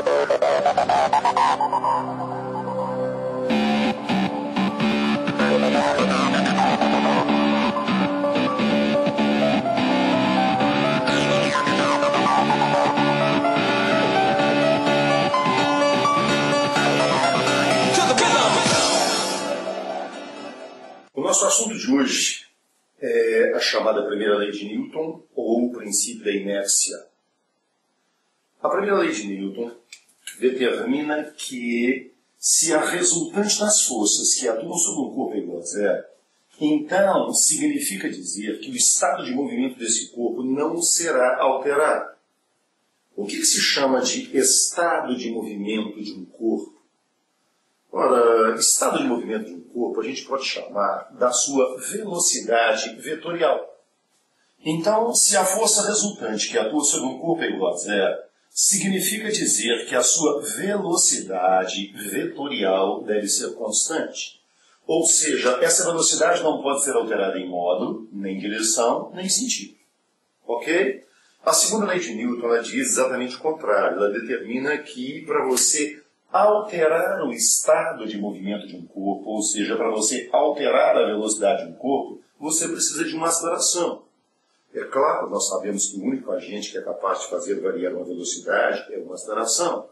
O nosso assunto de hoje é a chamada primeira lei de Newton, ou o princípio da inércia. A primeira lei de Newton determina que se a resultante das forças que atuam sobre o corpo é igual a zero, então significa dizer que o estado de movimento desse corpo não será alterado. O que se chama de estado de movimento de um corpo? Ora, estado de movimento de um corpo a gente pode chamar da sua velocidade vetorial. Então, se a força resultante que atua sobre um corpo é igual a zero, significa dizer que a sua velocidade vetorial deve ser constante. Ou seja, essa velocidade não pode ser alterada em módulo, nem direção, nem sentido. Ok? A segunda lei de Newton ela diz exatamente o contrário. Ela determina que para você alterar o estado de movimento de um corpo, ou seja, para você alterar a velocidade de um corpo, você precisa de uma aceleração. É claro, nós sabemos que o único agente que é capaz de fazer variar uma velocidade é uma aceleração.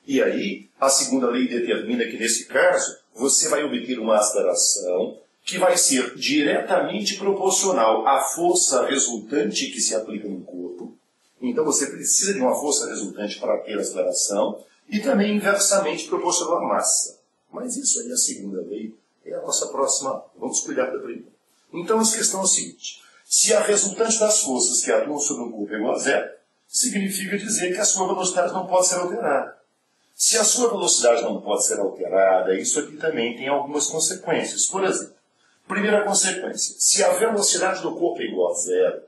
E aí, a segunda lei determina que, nesse caso, você vai obter uma aceleração que vai ser diretamente proporcional à força resultante que se aplica no corpo. Então, você precisa de uma força resultante para ter aceleração e também inversamente proporcional à massa. Mas isso aí, a segunda lei, é a nossa próxima. Vamos cuidar da primeira. Então, a questão é a seguinte. Se a resultante das forças que atuam sobre o corpo é igual a zero, significa dizer que a sua velocidade não pode ser alterada. Se a sua velocidade não pode ser alterada, isso aqui também tem algumas consequências. Por exemplo, primeira consequência, se a velocidade do corpo é igual a zero,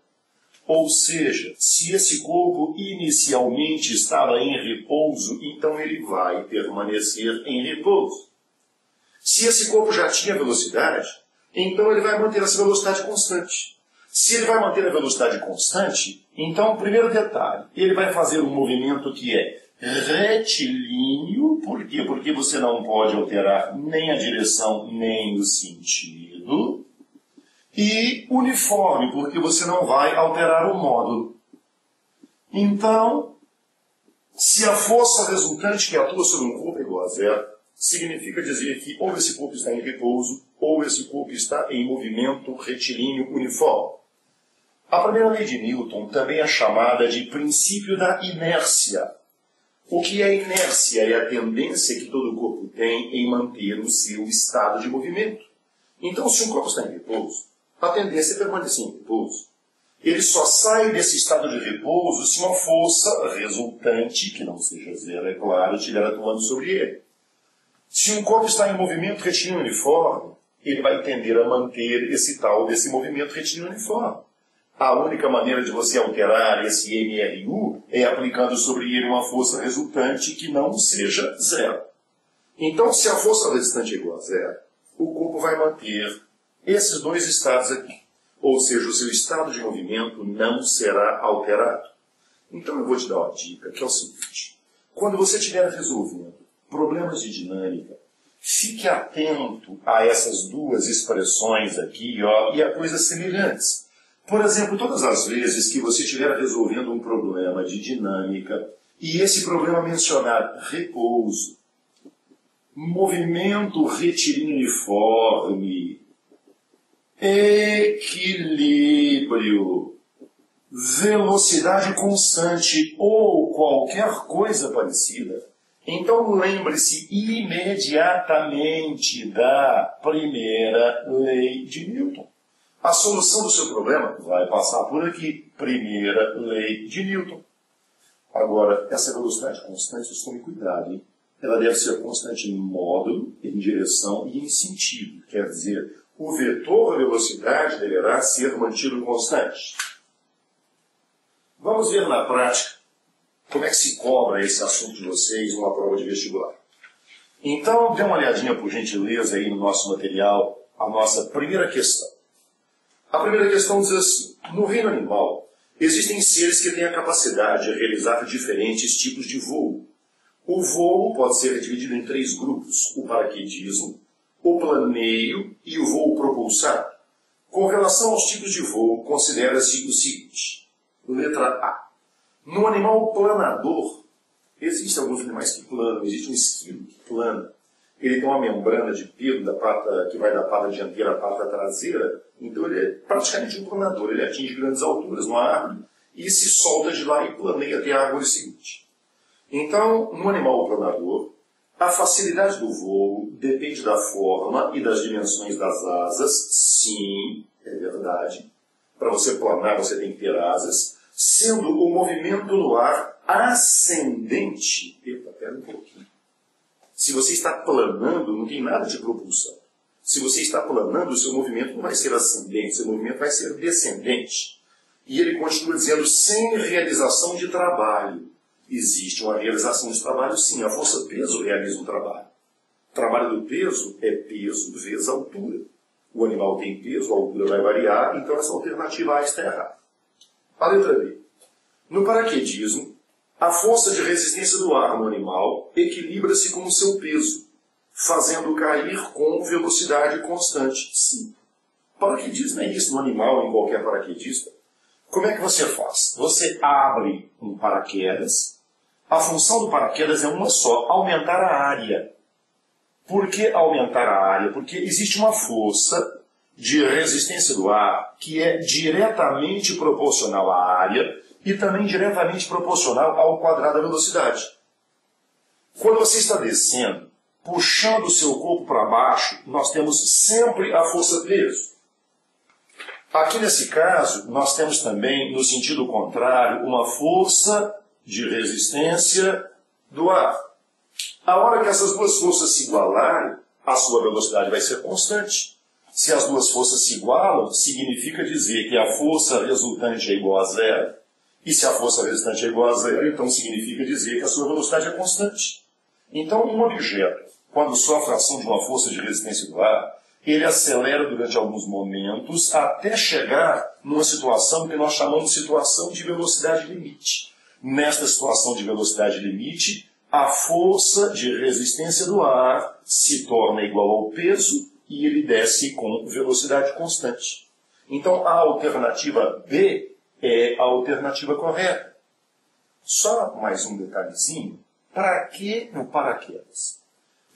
ou seja, se esse corpo inicialmente estava em repouso, então ele vai permanecer em repouso. Se esse corpo já tinha velocidade, então ele vai manter essa velocidade constante. Se ele vai manter a velocidade constante, então, primeiro detalhe, ele vai fazer um movimento que é retilíneo. Por quê? Porque você não pode alterar nem a direção, nem o sentido. E uniforme, porque você não vai alterar o módulo. Então, se a força resultante que atua sobre um corpo é igual a zero, significa dizer que ou esse corpo está em repouso, ou esse corpo está em movimento retilíneo uniforme. A primeira lei de Newton também é chamada de princípio da inércia. O que é inércia? É a tendência que todo corpo tem em manter o seu estado de movimento. Então, se um corpo está em repouso, a tendência é permanecer em repouso. Ele só sai desse estado de repouso se uma força resultante, que não seja zero, é claro, estiver atuando sobre ele. Se um corpo está em movimento retilíneo uniforme, ele vai tender a manter desse movimento retilíneo uniforme. A única maneira de você alterar esse MRU é aplicando sobre ele uma força resultante que não seja zero. Então, se a força resultante é igual a zero, o corpo vai manter esses dois estados aqui. Ou seja, o seu estado de movimento não será alterado. Então, eu vou te dar uma dica, que é o seguinte. Quando você estiver resolvendo problemas de dinâmica, fique atento a essas duas expressões aqui e a coisas semelhantes. Por exemplo, todas as vezes que você estiver resolvendo um problema de dinâmica e esse problema mencionar repouso, movimento retilíneo uniforme, equilíbrio, velocidade constante ou qualquer coisa parecida, então lembre-se imediatamente da primeira lei de Newton. A solução do seu problema vai passar por aqui. Primeira lei de Newton. Agora, essa velocidade constante, tome cuidado, hein? Ela deve ser constante em módulo, em direção e em sentido. Quer dizer, o vetor da velocidade deverá ser mantido constante. Vamos ver na prática como é que se cobra esse assunto de vocês numa prova de vestibular. Então, dê uma olhadinha, por gentileza, aí no nosso material, a nossa primeira questão. A primeira questão diz assim: no reino animal, existem seres que têm a capacidade de realizar diferentes tipos de voo. O voo pode ser dividido em 3 grupos: o paraquedismo, o planeio e o voo propulsado. Com relação aos tipos de voo, considera-se o seguinte. Letra A. No animal planador, existem alguns animais que planam. Existe um esquilo que plana. Ele tem uma membrana de pelo da pata, que vai da pata dianteira à pata traseira. Então ele é praticamente um planador. Ele atinge grandes alturas numa árvore e se solta de lá e planeia até a árvore seguinte. Então, no animal planador, a facilidade do voo depende da forma e das dimensões das asas. Sim, é verdade. Para você planar, você tem que ter asas. Sendo o movimento no ar ascendente. Eita, pera um pouquinho. Se você está planando, não tem nada de propulsão. Se você está planando, o seu movimento não vai ser ascendente, seu movimento vai ser descendente. E ele continua dizendo, sem realização de trabalho. Existe uma realização de trabalho, sim. A força-peso realiza um trabalho. O trabalho do peso é peso vezes altura. O animal tem peso, a altura vai variar, então essa alternativa A está errada. A letra B. No paraquedismo, a força de resistência do ar no animal equilibra-se com o seu peso, fazendo cair com velocidade constante. Sim. Paraquedismo é isso no animal, em qualquer paraquedista. Como é que você faz? Você abre um paraquedas. A função do paraquedas é uma só, aumentar a área. Por que aumentar a área? Porque existe uma força de resistência do ar que é diretamente proporcional à área e também diretamente proporcional ao quadrado da velocidade. Quando você está descendo, puxando o seu corpo para baixo, nós temos sempre a força-peso. Aqui nesse caso, nós temos também, no sentido contrário, uma força de resistência do ar. A hora que essas duas forças se igualarem, a sua velocidade vai ser constante. Se as duas forças se igualam, significa dizer que a força resultante é igual a zero. E se a força resultante é igual a zero, então significa dizer que a sua velocidade é constante. Então, um objeto, quando sofre a ação de uma força de resistência do ar, ele acelera durante alguns momentos até chegar numa situação que nós chamamos de situação de velocidade limite. Nesta situação de velocidade limite, a força de resistência do ar se torna igual ao peso e ele desce com velocidade constante. Então, a alternativa B é a alternativa correta. Só mais um detalhezinho. Para que no paraquedas?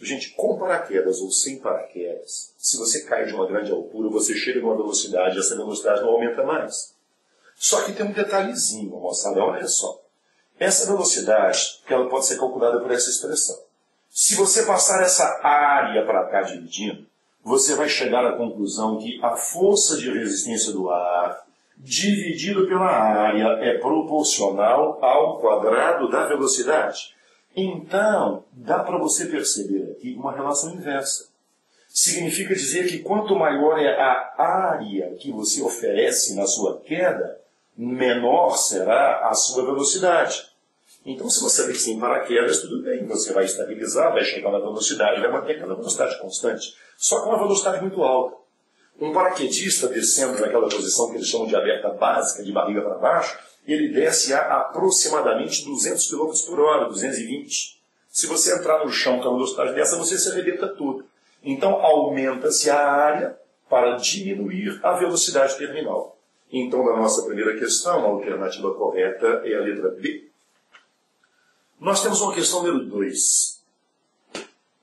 Gente, com paraquedas ou sem paraquedas, se você cai de uma grande altura, você chega numa velocidade, essa velocidade não aumenta mais. Só que tem um detalhezinho, moçada, olha só. Essa velocidade, ela pode ser calculada por essa expressão. Se você passar essa área para cá dividindo, você vai chegar à conclusão que a força de resistência do ar dividido pela área é proporcional ao quadrado da velocidade. Então, dá para você perceber aqui uma relação inversa. Significa dizer que quanto maior é a área que você oferece na sua queda, menor será a sua velocidade. Então, se você vem sem paraquedas, tudo bem, você vai estabilizar, vai chegar na velocidade, vai manter aquela velocidade constante, só com uma velocidade muito alta. Um paraquedista descendo naquela posição que eles chamam de aberta básica, de barriga para baixo, ele desce a aproximadamente 200 km por hora, 220. Se você entrar no chão com a velocidade dessa, você se arrebenta tudo. Então, aumenta-se a área para diminuir a velocidade terminal. Então, na nossa primeira questão, a alternativa correta é a letra B. Nós temos uma questão número 2.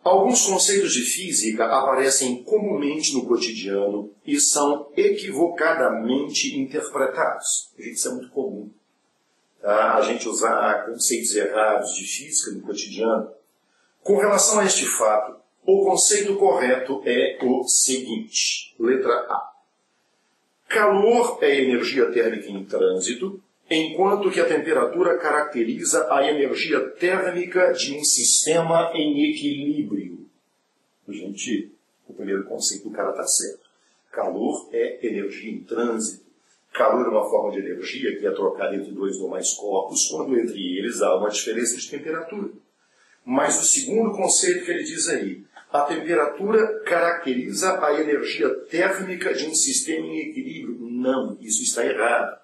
Alguns conceitos de física aparecem comumente no cotidiano e são equivocadamente interpretados. Isso é muito comum. Tá? A gente usar conceitos errados de física no cotidiano. Com relação a este fato, o conceito correto é o seguinte. Letra A. Calor é energia térmica em trânsito, enquanto que a temperatura caracteriza a energia térmica de um sistema em equilíbrio. Gente, o primeiro conceito do cara está certo. Calor é energia em trânsito. Calor é uma forma de energia que é trocada entre dois ou mais corpos, quando entre eles há uma diferença de temperatura. Mas o segundo conceito que ele diz aí, a temperatura caracteriza a energia térmica de um sistema em equilíbrio. Não, isso está errado.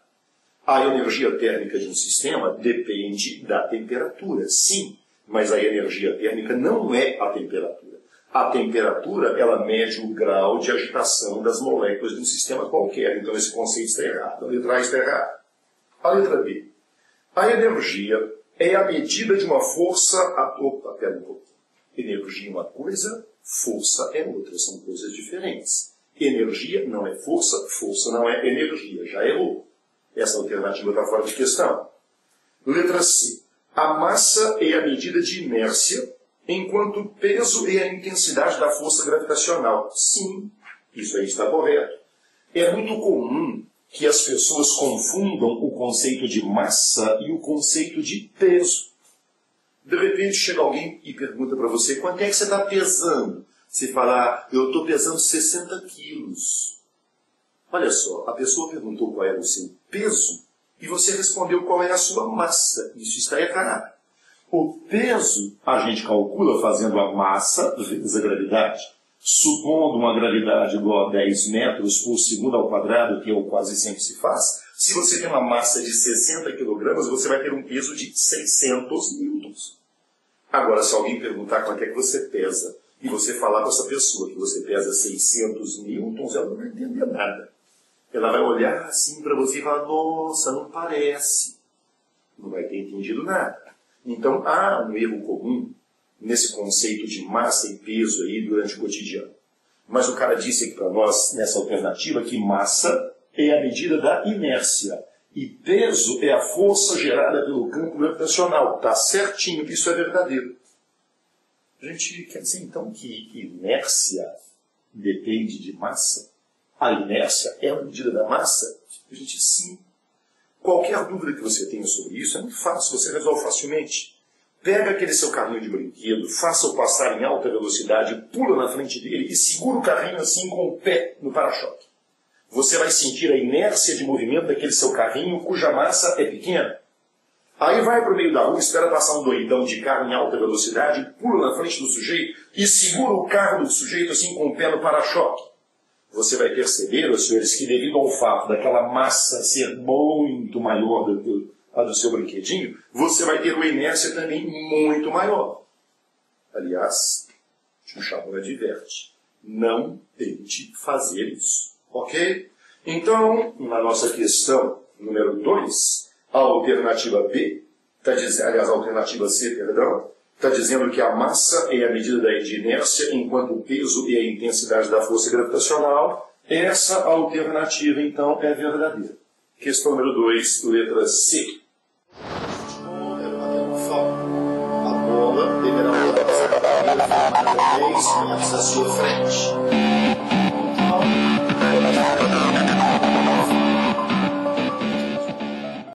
A energia térmica de um sistema depende da temperatura, sim, Mas a energia térmica não é a temperatura. A temperatura, ela mede o grau de agitação das moléculas de um sistema qualquer. Então esse conceito está errado. A letra A está errada. A letra B. A energia é a medida de uma força... Opa, pera um pouco. Energia é uma coisa, força é outra. São coisas diferentes. Energia não é força, força não é energia. Já errou. Essa alternativa está fora de questão. Letra C. A massa é a medida de inércia, enquanto o peso é a intensidade da força gravitacional. Sim, isso aí está correto. É muito comum que as pessoas confundam o conceito de massa e o conceito de peso. De repente chega alguém e pergunta para você, quanto é que você está pesando? Você fala, eu estou pesando 60 quilos. Olha só, a pessoa perguntou qual era o seu peso e você respondeu qual é a sua massa. Isso está errado. O peso a gente calcula fazendo a massa vezes a gravidade. Supondo uma gravidade igual a 10 metros por segundo ao quadrado, que é o quase sempre se faz, se você tem uma massa de 60 quilogramas, você vai ter um peso de 600 newtons. Agora, se alguém perguntar quanto é que você pesa, e você falar para essa pessoa que você pesa 600 newtons, ela não vai entender nada. Ela vai olhar assim para você e falar, nossa, não parece. Não vai ter entendido nada. Então, há um erro comum nesse conceito de massa e peso aí durante o cotidiano. Mas o cara disse aqui para nós, nessa alternativa, que massa é a medida da inércia e peso é a força gerada pelo campo gravitacional. Está certinho, isso é verdadeiro. A gente quer dizer então que inércia depende de massa? A inércia é a medida da massa? A gente, sim. Qualquer dúvida que você tenha sobre isso é muito fácil, você resolve facilmente. Pega aquele seu carrinho de brinquedo, faça-o passar em alta velocidade, pula na frente dele e segura o carrinho assim com o pé no para-choque. Você vai sentir a inércia de movimento daquele seu carrinho cuja massa é pequena. Aí vai para o meio da rua, espera passar um doidão de carro em alta velocidade, pula na frente do sujeito e segura o carro do sujeito assim com o pé no para-choque. Você vai perceber, os senhores, que devido ao fato daquela massa ser muito maior do que a do seu brinquedinho, você vai ter uma inércia também muito maior. Aliás, o Chabon adverte, não tente fazer isso, ok? Então, na nossa questão número 2, a alternativa B, aliás, a alternativa C, perdão, está dizendo que a massa é a medida da inércia, enquanto o peso é a intensidade da força gravitacional. Essa alternativa, então, é verdadeira. Questão número 2, letra C. Era batendo falta. A bola deverá rolar 10 metros à sua frente.